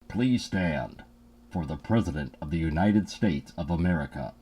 Please stand for the President of the United States of America.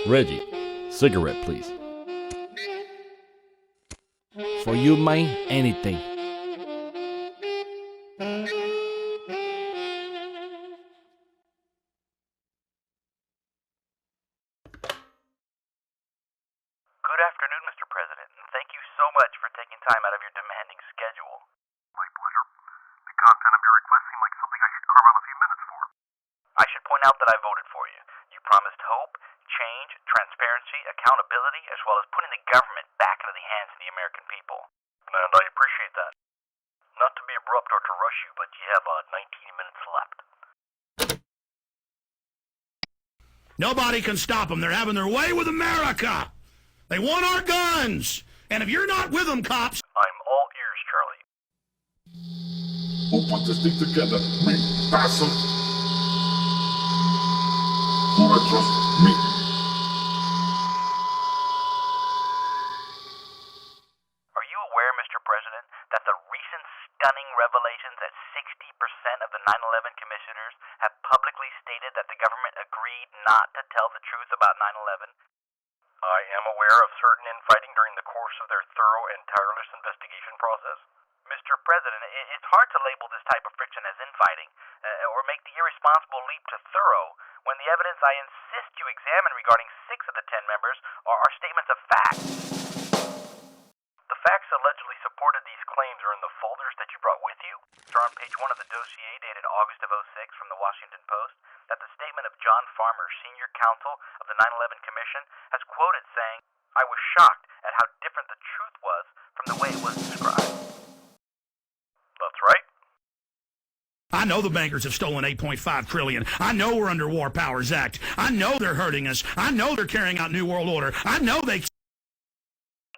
Reggie, cigarette, please. For you, man, anything. Good afternoon, Mr. President, and thank you so much for taking time out of your demanding schedule. My pleasure. The content of your request seemed like something I should carve out a few minutes for. I should point out that I voted for you. You promised hope, change, transparency, accountability, as well as putting the government back into the hands of the American people. And I appreciate that. Not to be abrupt or to rush you, but you have 19 minutes left. Nobody can stop them. They're having their way with America. They want our guns. And if you're not with them, cops... I'm all ears, Charlie. Who put this thing together? Me, Bassam. Who I trust? Me. Are you aware, Mr. President, that the recent stunning revelations that 60% of the 9/11 commissioners have publicly stated that the government agreed not to tell the truth about 9/11? I am aware of certain infighting during the course of their thorough and tireless investigation process. Mr. President, it's hard to label this type of friction as infighting, or make the irresponsible leap to thorough, when the evidence I insist you examine regarding 6 of the 10 members are statements of fact. The facts allegedly supported these claims are in the folders that you brought with you. They're on page 1 of the dossier dated August of '06 from the Washington Post, that the statement of John Farmer, senior counsel of the 9/11 Commission, has quoted saying, "I was shocked at how different the truth was from the way it was described." That's right. I know the bankers have stolen $8.5 trillion. I know we're under War Powers Act. I know they're hurting us. I know they're carrying out New World Order. I know they... He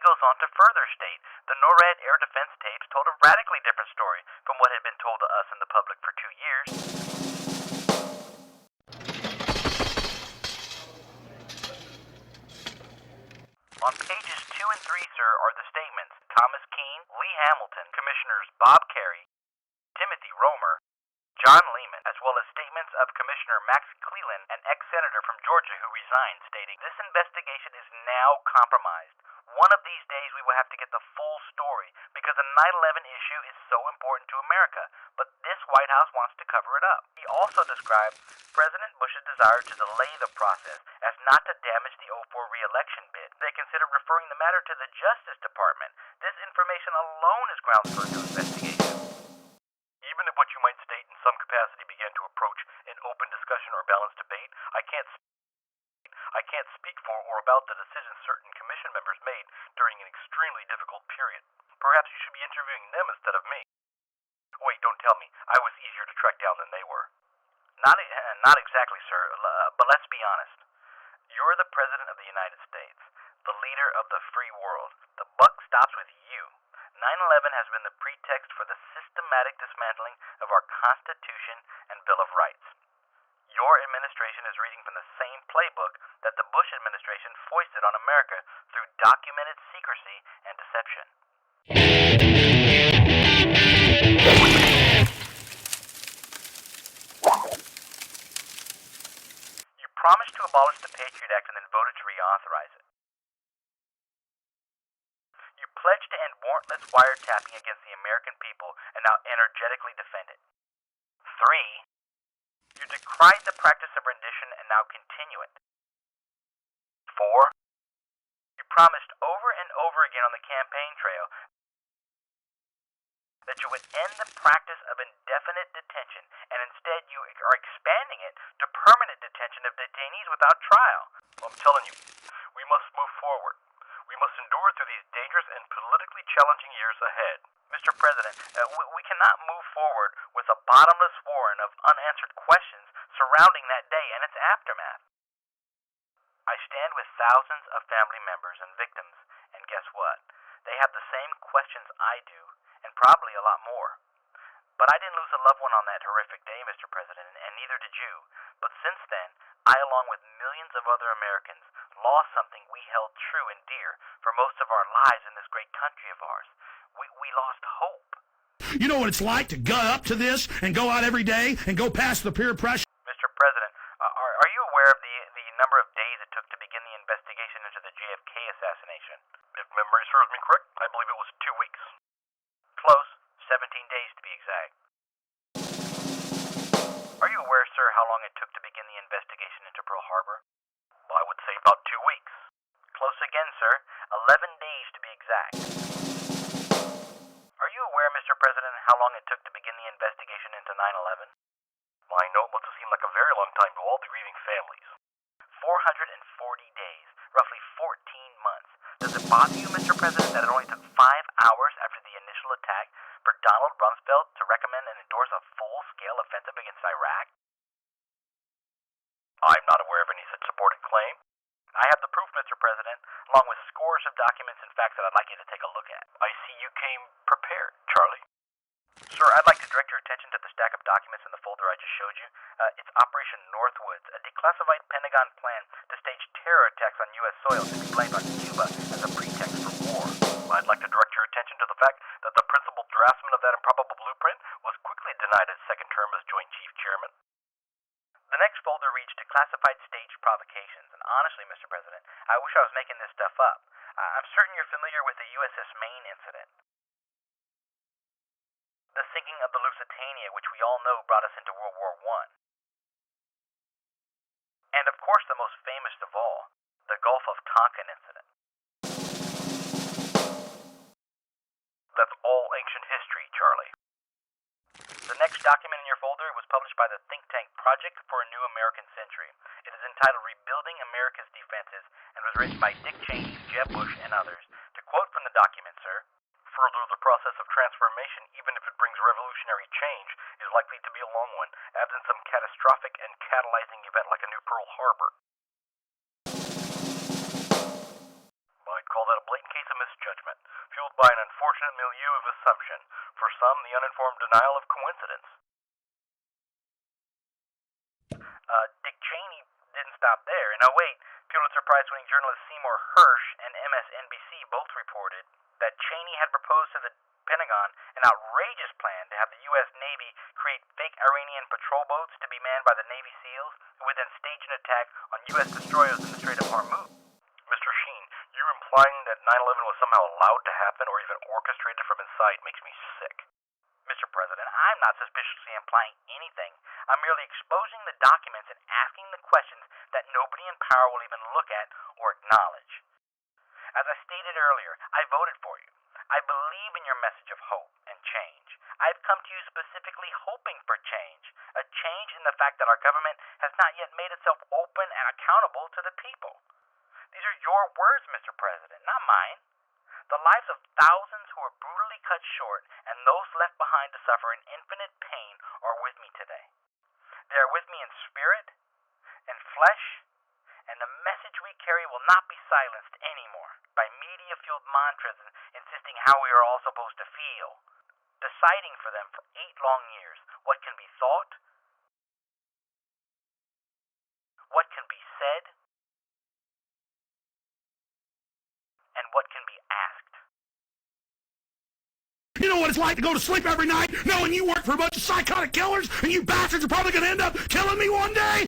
goes on to further state the NORAD air defense tapes told a radically different story from what had been told to us in the public for 2 years. On pages 2 and 3, sir, are the statements Thomas Keene, Lee Hamilton, Commissioners Bob Carey, Timothy Romer, John Lehman, as well as statements of Commissioner Max Cleland, an ex-senator from Georgia who resigned, stating, "This investigation is now compromised. One of these days we will have to get the full story because the 9/11 issue is so important to America, but this White House wants to cover it up." He also described President Bush's desire to delay the process as not to damage the '04 re-election bid. They considered referring the matter to the Justice Department. This information alone is grounds for a new investigation. Even if what you might state in some capacity began to approach an open discussion or balanced debate, I can't speak for or about the decisions certain commission members made during an extremely difficult period. Perhaps you should be interviewing them instead of me. Wait, don't tell me. I was easier to track down than they were. Not exactly, sir, but let's be honest. You're the President of the United States, the leader of the free world. The buck stops with you. 9/11 has been the pretext for the systematic dismantling of our Constitution and Bill of Rights. Your administration is reading from the same playbook that the Bush administration foisted on America through documented secrecy and deception. You promised to abolish the Patriot Act and then voted to reauthorize it. You pledged to end warrantless wiretapping against the American people and now energetically defend it. 3. You decried the practice of rendition and now continue it. 4. You promised over and over again on the campaign trail that you would end the practice of indefinite detention, and instead you are expanding it to permanent detention of detainees without trial. I'm telling you, we must move forward. We must endure through these dangerous and politically challenging years ahead. Mr. President, we cannot move forward with a bottomless warren of unanswered questions surrounding that day and its aftermath. I stand with thousands of family members and victims, and guess what? They have the same questions I do, and probably a lot more. But I didn't lose a loved one on that horrific day, Mr. President, and neither did you. But since then, I, along with millions of other Americans, lost something we held true and dear for most of our lives in this great country of ours. We lost hope. You know what it's like to gut up to this and go out every day and go past the peer pressure? Mr. President, are you aware of the number of days it took to begin the investigation into the JFK assassination? If memory serves me correct, I believe it was 2 weeks. Close. 17 days to be exact. Are you aware, sir, how long it took to begin the investigation into Pearl Harbor? I would say about 2 weeks. Close again, sir. 11 days to be exact. Are you aware, Mr. President, how long it took to begin the investigation into 9/11? I know it must have seemed like a very long time to all the grieving families. 440 days, roughly 14 months. Does it bother you, Mr. President, that it only took 5 hours after the initial attack for Donald Rumsfeld to recommend and endorse a full-scale offensive against Iraq? I'm not aware of any such supported claim. I have the proof, Mr. President, along with scores of documents and facts that I'd like you to take a look at. I see you came prepared, Charlie. Sir, I'd like to direct your attention to the stack of documents in the folder I just showed you. It's Operation Northwoods, a declassified Pentagon plan to stage terror attacks on U.S. soil to be blamed on Cuba as a pretext for war. I'd like to direct your attention to the fact that the principal draftsman of that improbable blueprint was quickly denied his second term as Joint Chief Chairman. The next folder reads Declassified Staged Provocations, and honestly, Mr. President, I wish I was making this stuff up. I'm certain you're familiar with the USS Maine incident. The sinking of the Lusitania, which we all know brought us into World War I. And of course, the most famous of all, the Gulf of Tonkin incident. That's all ancient history, Charlie. The next document in your folder was published by the think tank Project for a New American Century. It is entitled Rebuilding America's Defenses and was written by Dick Cheney, Jeb Bush, and others. To quote from the document, sir, further, the process of transformation, even if it brings revolutionary change, is likely to be a long one, absent some catastrophic and catalyzing event like a new Pearl Harbor. I'd call that a blatant case of misjudgment, fueled by an unfortunate milieu of assumption, for some the uninformed denial of coincidence. Dick Cheney didn't stop there. In 08, Pulitzer Prize-winning journalist Seymour Hersh and MSNBC both reported that Cheney had proposed to the Pentagon an outrageous plan to have the U.S. Navy create fake Iranian patrol boats to be manned by the Navy SEALs, who would then stage an attack on U.S. destroyers in the Strait of Hormuz. Mr. Sheen, you implying that 9/11 was somehow allowed to happen or even orchestrated from inside makes me sick. Mr. President, I'm not suspiciously implying anything. I'm merely exposing the documents and asking the questions that nobody in power will even look at or acknowledge. As I stated earlier, I voted for you. I believe in your message of hope and change. I've come to you specifically hoping for change, a change in the fact that our government has not yet made itself open and accountable to the people. These are your words, Mr. President, not mine. The lives of thousands who were brutally cut short and those left behind to suffer in infinite pain are with me today. They are with me in spirit and flesh, and the message we carry will not be silenced anymore by media-fueled mantras insisting how we are all supposed to feel, deciding for them for 8 long years what can be thought, what can be said, and what can be asked. You know what it's like to go to sleep every night knowing you work for a bunch of psychotic killers and you bastards are probably going to end up killing me one day?